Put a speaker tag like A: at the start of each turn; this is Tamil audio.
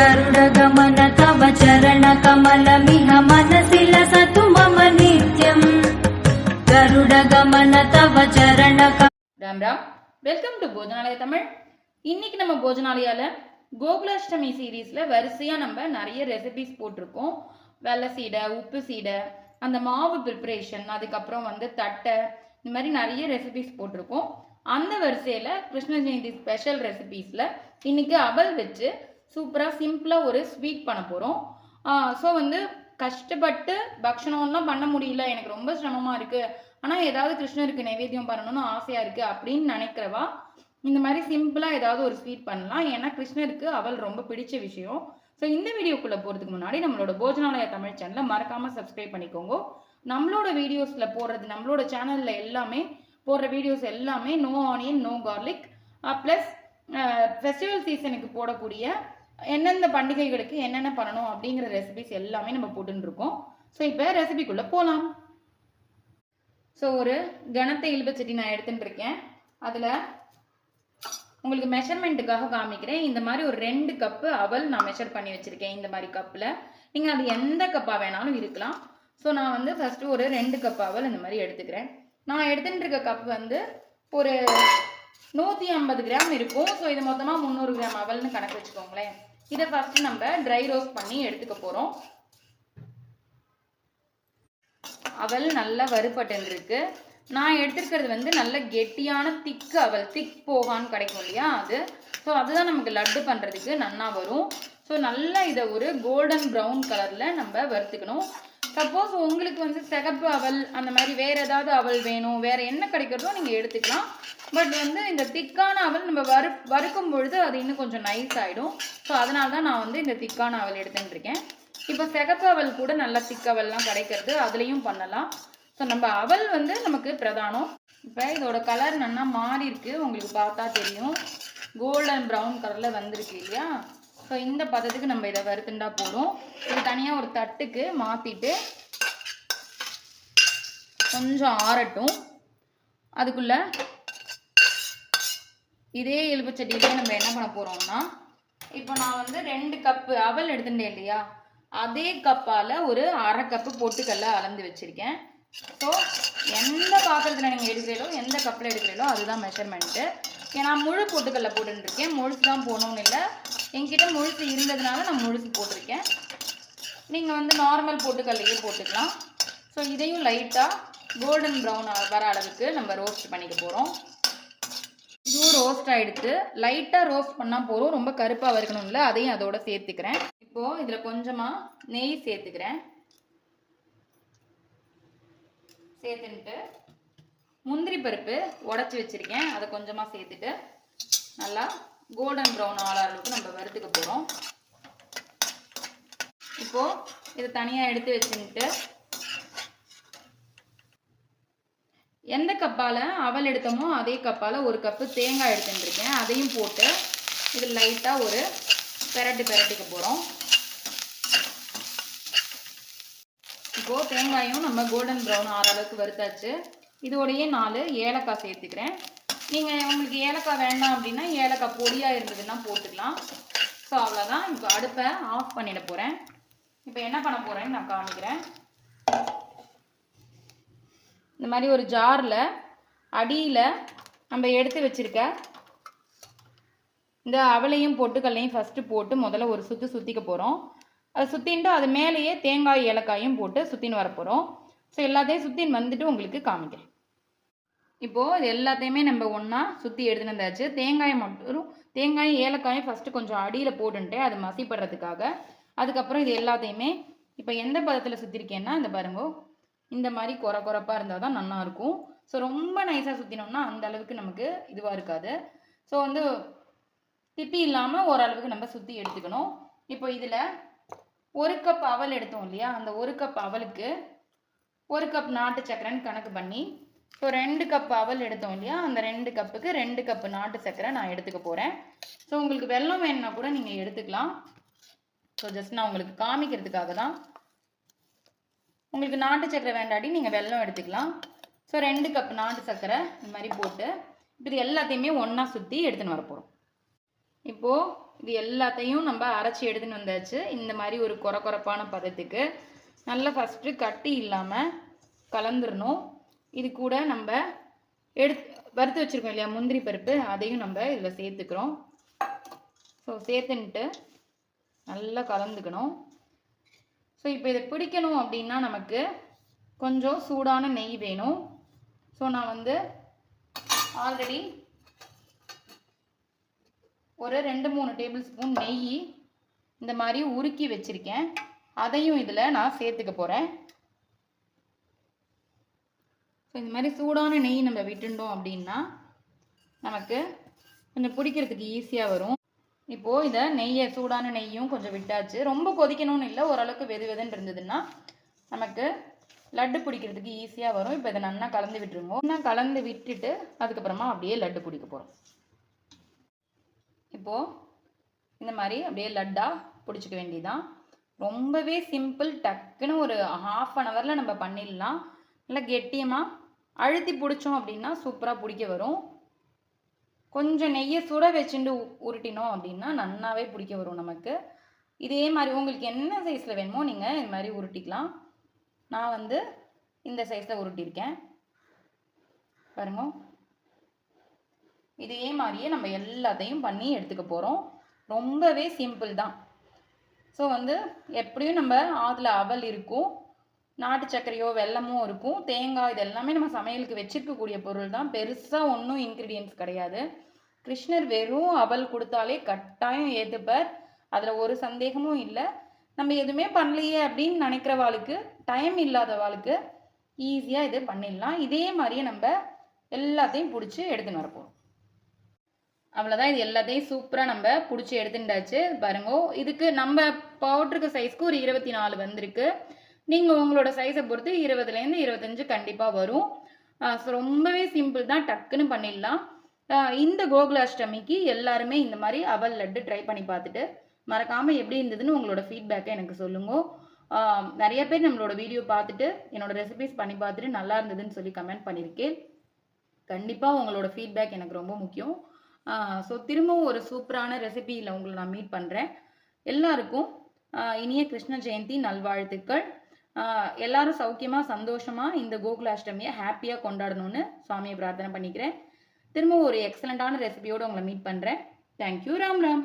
A: गरुडगमन तव चरणकमलमिह मनसि लसतु मम नित्यम् गरुडगमन तव चरणक
B: राम राम वेलकम टू भोजनालय तमिழ் இன்னைக்கு நம்ம போஜனாலயால கோகுலாஷ்டமி சீரீஸ்ல வரிசையா நம்ம நிறைய ரெசிபிஸ் போட்டிருக்கோம். வெள்ளை சீடை, உப்பு சீடை, அந்த மாவு ப்ரிப்பரேஷன், அதுக்கப்புறம் தட்டை, இந்த மாதிரி நிறைய ரெசிபிஸ் போட்டிருக்கோம். அந்த வரிசையில கிருஷ்ண ஜெயந்தி ஸ்பெஷல் ரெசிபிஸ்ல இன்னைக்கு அவல் வச்சு சூப்பராக சிம்பிளாக ஒரு ஸ்வீட் பண்ண போகிறோம். ஸோ கஷ்டப்பட்டு பக்ஷணம்லாம் பண்ண முடியல, எனக்கு ரொம்ப சிரமமாக இருக்குது, ஆனால் ஏதாவது கிருஷ்ணருக்கு நைவேத்தியம் பண்ணணும்னு ஆசையாக இருக்குது அப்படின்னு நினைக்கிறவா இந்த மாதிரி சிம்பிளாக ஏதாவது ஒரு ஸ்வீட் பண்ணலாம். ஏன்னா கிருஷ்ணருக்கு அவல் ரொம்ப பிடிச்ச விஷயம். ஸோ இந்த வீடியோக்குள்ளே போகிறதுக்கு முன்னாடி நம்மளோட போஜனாலயா தமிழ் சேனலை மறக்காமல் சப்ஸ்கிரைப் பண்ணிக்கோங்க. நம்மளோட வீடியோஸில் போடுறது, நம்மளோட சேனலில் எல்லாமே போடுற வீடியோஸ் எல்லாமே no onion, no garlic, plus festival சீசனுக்கு போடக்கூடிய எந்தெந்த பண்டிகைகளுக்கு என்னென்ன பண்ணணும் அப்படிங்கிற ரெசிபிஸ் எல்லாமே நம்ம போட்டுருக்கோம். ஸோ இப்போ ரெசிபிக்குள்ளே போகலாம். ஸோ ஒரு கனத்தை இழுபச்சட்டி நான் எடுத்துட்டு இருக்கேன். அதில் உங்களுக்கு மெஷர்மெண்ட்டுக்காக காமிக்கிறேன். இந்த மாதிரி ஒரு 2 கப்பு அவல் நான் மெஷர் பண்ணி வச்சுருக்கேன். இந்த மாதிரி கப்பில் நீங்கள் அது எந்த கப்பாக வேணாலும் இருக்கலாம். ஸோ நான் ஃபஸ்ட்டு ஒரு 2 கப் அவல் இந்த மாதிரி எடுத்துக்கிறேன். நான் எடுத்துகிட்டு இருக்க கப் ஒரு 150 கிராம் இருக்கும். ஸோ இது மொத்தமாக 300 கிராம் அவல்னு கணக்கு வச்சுக்கோங்களேன். இதை ஃபஸ்ட்டு நம்ம ட்ரை ரோஸ்ட் பண்ணி எடுத்துக்க போகிறோம். அவல் நல்லா வறுபட்டு இருக்கு. நான் எடுத்துருக்கிறது நல்ல கெட்டியான திக்கு அவல், திக் போகான்னு கிடைக்கும் இல்லையா அது. ஸோ அதுதான் நமக்கு லட்டு பண்ணுறதுக்கு நன்னா வரும். ஸோ நல்லா இதை ஒரு கோல்டன் ப்ரௌன் கலரில் நம்ம வறுத்துக்கணும். சப்போஸ் உங்களுக்கு சிகப்பு அவல் அந்த மாதிரி வேறு ஏதாவது அவல் வேணும், வேறு என்ன கிடைக்கிறதோ நீங்கள் எடுத்துக்கலாம். பட் இந்த திக்கான அவல் நம்ம வறுக்கும் பொழுது அது இன்னும் கொஞ்சம் நைஸ் ஆகிடும். ஸோ அதனால தான் நான் இந்த திக்கான அவல் எடுத்துகிட்டு இருக்கேன். இப்போ சிகப்பு அவல் கூட நல்லா திக்கவல்லாம் கிடைக்கிறது, அதுலேயும் பண்ணலாம். ஸோ நம்ம அவல் நமக்கு பிரதானம். இப்போ இதோட கலர் நல்லா மாறி இருக்கு, உங்களுக்கு பார்த்தா தெரியும். கோல்டன் ப்ரௌன் கலரில் வந்திருக்கு இல்லையா. ஸோ இந்த பதத்துக்கு நம்ம இதை வறுத்துண்டா போதும். இது தனியாக ஒரு தட்டுக்கு மாற்றிட்டு கொஞ்சம் ஆறட்டும். அதுக்குள்ளே இதே எலும்புச்சட்டியிலே நம்ம என்ன பண்ண போகிறோம்னா, இப்போ நான் 2 கப்பு அவல் எடுத்துட்டேன் இல்லையா, அதே கப்பால் ஒரு 1/2 கப்பு பொட்டுக்கல்ல அளந்து வச்சுருக்கேன். ஸோ எந்த பாத்திரத்தில் நீங்கள் எடுக்கிறீங்களோ, எந்த கப்பில் எடுக்கிறீங்களோ அதுதான் மெஷர்மெண்ட்டு. ஏன்னா முழு பொட்டுக்கல்ல போட்டுருக்கேன், முழுசு தான் போகணும்னு இல்லை. என்கிட்ட முழுசு இருந்ததுனால நான் முழுசு போட்டிருக்கேன். நீங்கள் நார்மல் பொட்டுக்கல்லையே போட்டுக்கலாம். ஸோ இதையும் லைட்டாக கோல்டன் ப்ரௌன் வர அளவுக்கு நம்ம ரோஸ்ட் பண்ணிக்க போகிறோம். இதுவும் ரோஸ்ட் ஆகிடுத்து. லைட்டாக ரோஸ்ட் பண்ணால் போதும், ரொம்ப கருப்பாக வறுக்கணும்ல, அதையும் அதோட சேர்த்துக்கிறேன். இப்போது இதில் கொஞ்சமாக நெய் சேர்த்துக்கிறேன். சேர்த்துன்ட்டு முந்திரி பருப்பு உடச்சி வச்சுருக்கேன், அதை கொஞ்சமாக சேர்த்துட்டு நல்லா கோல்டன் ப்ரௌன் ஆகிற அளவுக்கு நம்ம வறுத்துக்க போகிறோம். இப்போது இதை தனியாக எடுத்து வச்சுட்டு எந்த கப்பால் அவல் எடுத்தோமோ அதே கப்பால் 1 கப்பு தேங்காய் எடுத்துட்டுருக்கேன். அதையும் போட்டு இது லைட்டாக ஒரு பெரட்டிக்க போகிறோம். இப்போது தேங்காயும் நம்ம கோல்டன் ப்ரௌன் ஆகிற அளவுக்கு வறுத்தாச்சு. இதோடையே 4 ஏலக்காய் சேர்த்துக்கிறேன். நீங்கள் உங்களுக்கு ஏலக்காய் வேண்டாம் அப்படின்னா ஏலக்காய் பொடியாக இருந்ததுன்னா போட்டுக்கலாம். ஸோ அவ்வளோதான். இப்போ அடுப்பை ஆஃப் பண்ணிட போகிறேன். இப்போ என்ன பண்ண போகிறேன்னு நான் காமிக்கிறேன். இந்த மாதிரி ஒரு ஜாரில் அடியில் நம்ம எடுத்து வச்சுருக்க இந்த அவலையும் பொட்டுக்கல்லையும் ஃபஸ்ட்டு போட்டு முதல்ல ஒரு சுற்றிக்க போகிறோம். அதை சுற்றின்ட்டு அது மேலேயே தேங்காய் ஏலக்காயும் போட்டு சுற்றின்னு வரப்போகிறோம். ஸோ எல்லாத்தையும் சுற்றின்னு வந்துட்டு உங்களுக்கு காமிக்கிறேன். இப்போது இது எல்லாத்தையுமே நம்ம ஒன்றா சுற்றி எடுத்துன்னு வந்தாச்சு. தேங்காயும் ஏலக்காயும் ஃபஸ்ட்டு கொஞ்சம் அடியில் போட்டுன்ட்டு அது மசிப்படுறதுக்காக. அதுக்கப்புறம் இது எல்லாத்தையுமே இப்போ எந்த பதத்தில் சுற்றிருக்கேன்னா இந்த பாருங்க, இந்த மாதிரி குறப்பாக இருந்தால் தான் நல்லாயிருக்கும். ஸோ ரொம்ப நைஸாக சுற்றினோம்னா அந்த அளவுக்கு நமக்கு இதுவாக இருக்காது. ஸோ திப்பி இல்லாமல் ஓரளவுக்கு நம்ம சுற்றி எடுத்துக்கணும். இப்போ இதில் 1 கப் அவல் எடுத்தோம் இல்லையா, அந்த 1 கப் அவலுக்கு 1 கப் நாட்டு சக்கரைன்னு கணக்கு பண்ணி, ஸோ 2 கப் அவல் எடுத்தோம் இல்லையா, அந்த 2 கப்புக்கு 2 கப்பு நாட்டு சக்கரை நான் எடுத்துக்க போகிறேன். ஸோ உங்களுக்கு வெல்லம் வேணுன்னா கூட நீங்கள் எடுத்துக்கலாம். ஸோ ஜஸ்ட் நான் உங்களுக்கு காமிக்கிறதுக்காக தான். உங்களுக்கு நாட்டு சக்கரை வேண்டாட்டி நீங்கள் வெல்லம் எடுத்துக்கலாம். ஸோ 2 கப் நாட்டு சக்கரை இந்த மாதிரி போட்டு இப்போ இது எல்லாத்தையுமே ஒன்றா சுற்றி எடுத்துன்னு வர போகிறோம். இப்போது இது எல்லாத்தையும் நம்ம அரைச்சி எடுத்துன்னு வந்தாச்சு. இந்த மாதிரி ஒரு கொரப்பான பதத்துக்கு நல்லா ஃபஸ்ட்டு கட்டி இல்லாமல் கலந்துடணும். இது கூட நம்ம வறுத்து வச்சுருக்கோம் இல்லையா முந்திரி பருப்பு, அதையும் நம்ம இதில் சேர்த்துக்கிறோம். ஸோ சேர்த்துன்ட்டு நல்லா கலந்துக்கணும். ஸோ இப்போ இதை பிடிக்கணும் அப்படின்னா நமக்கு கொஞ்சம் சூடான நெய் வேணும். ஸோ நான் வந்து ஆல்ரெடி ஒரு 2-3 டேபிள் ஸ்பூன் நெய் இந்த மாதிரி உருக்கி வச்சுருக்கேன். அதையும் இதில் நான் சேர்த்துக்க போகிறேன். ஸோ இந்த மாதிரி சூடான நெய் நம்ம விட்டுட்டோம் அப்படின்னா நமக்கு கொஞ்சம் பிடிக்கிறதுக்கு ஈஸியாக வரும். இப்போது இதை சூடான நெய்யும் கொஞ்சம் விட்டாச்சு. ரொம்ப கொதிக்கணும்னு இல்லை, ஓரளவுக்கு வெதுன்னு இருந்ததுன்னா நமக்கு லட்டு பிடிக்கிறதுக்கு ஈஸியாக வரும். இப்போ இதை நல்லா கலந்து விட்டுருங்க. நல்லா கலந்து விட்டுட்டு அதுக்கப்புறமா அப்படியே லட்டு பிடிக்க போகிறோம். இப்போது இந்த மாதிரி அப்படியே லட்டாக பிடிச்சிக்க வேண்டியதான். ரொம்பவே சிம்பிள். டக்குன்னு ஒரு ½ அன் ஹவரில் நம்ம பண்ணிடலாம். நல்லா கெட்டியமாக அழுத்தி பிடிச்சோம் அப்படின்னா சூப்பராக பிடிக்க வரும். கொஞ்சம் நெய்யை சுட வச்சுட்டு உருட்டினோம் அப்படின்னா நல்லாவே பிடிக்க வரும் நமக்கு. இதே மாதிரி உங்களுக்கு என்ன சைஸில் வேணுமோ நீங்கள் இது மாதிரி உருட்டிக்கலாம். நான் வந்து இந்த சைஸில் உருட்டியிருக்கேன் பாருங்க. இதே மாதிரியே நம்ம எல்லாத்தையும் பண்ணி எடுத்துக்க போகிறோம். ரொம்பவே சிம்பிள் தான். ஸோ வந்து எப்படியும் நம்ம ஆதில் அவல் இருக்கும், நாட்டு சர்க்கரையோ வெல்லமோ இருக்கும், தேங்காய், இது எல்லாமே நம்ம சமையலுக்கு வச்சிருக்கக்கூடிய பொருள் தான். பெருசாக ஒன்றும் இன்க்ரீடியன்ட்ஸ் கிடையாது. கிருஷ்ணர் வெறும் அவல் கொடுத்தாலே கட்டாயம் ஏற்றுப்பார். அதில் ஒரு சந்தேகமும் இல்லை. நம்ம எதுவுமே பண்ணலையே அப்படின்னு நினைக்கிறவாளுக்கு, டைம் இல்லாதவாளுக்கு ஈஸியாக இது பண்ணிடலாம். இதே மாதிரியே நம்ம எல்லாத்தையும் பிடிச்சி எடுத்துன்னு வரப்போம். அவ்வளோதான். இது எல்லாத்தையும் சூப்பராக நம்ம பிடிச்சி எடுத்துட்டாச்சு பாருங்க. இதுக்கு நம்ம பவுட்ருக்கு சைஸ்க்கு ஒரு 24 வந்திருக்கு. நீங்கள் உங்களோட சைஸை பொறுத்து 20லேருந்து 25 கண்டிப்பாக வரும். ஸோ ரொம்பவே சிம்பிள் தான், டக்குன்னு பண்ணிடலாம். இந்த கோகுலாஷ்டமிக்கு எல்லாருமே இந்த மாதிரி அவல் லட்டு ட்ரை பண்ணி பார்த்துட்டு மறக்காமல் எப்படி இருந்ததுன்னு உங்களோட ஃபீட்பேக்கை எனக்கு சொல்லுங்க. நிறைய பேர் நம்மளோட வீடியோ பார்த்துட்டு என்னோட ரெசிபிஸ் பண்ணி பார்த்துட்டு நல்லா இருந்ததுன்னு சொல்லி கமெண்ட் பண்ணியிருக்கேன். கண்டிப்பாக உங்களோட ஃபீட்பேக் எனக்கு ரொம்ப முக்கியம். ஸோ திரும்பவும் ஒரு சூப்பரான ரெசிபியில் உங்களை நான் மீட் பண்ணுறேன். எல்லாருக்கும் இனிய கிருஷ்ண ஜெயந்தி நல்வாழ்த்துக்கள். எல்லாரும் சௌக்கியமாக சந்தோஷமாக இந்த கோகுலாஷ்டமியை ஹாப்பியாக கொண்டாடணும்னு சுவாமியை பிரார்த்தனை பண்ணிக்கிறேன். திரும்பவும் ஒரு எக்ஸலண்ட்டான ரெசிபியோடு உங்களை மீட் பண்ணுறேன். தேங்க்யூ. ராம் ராம்.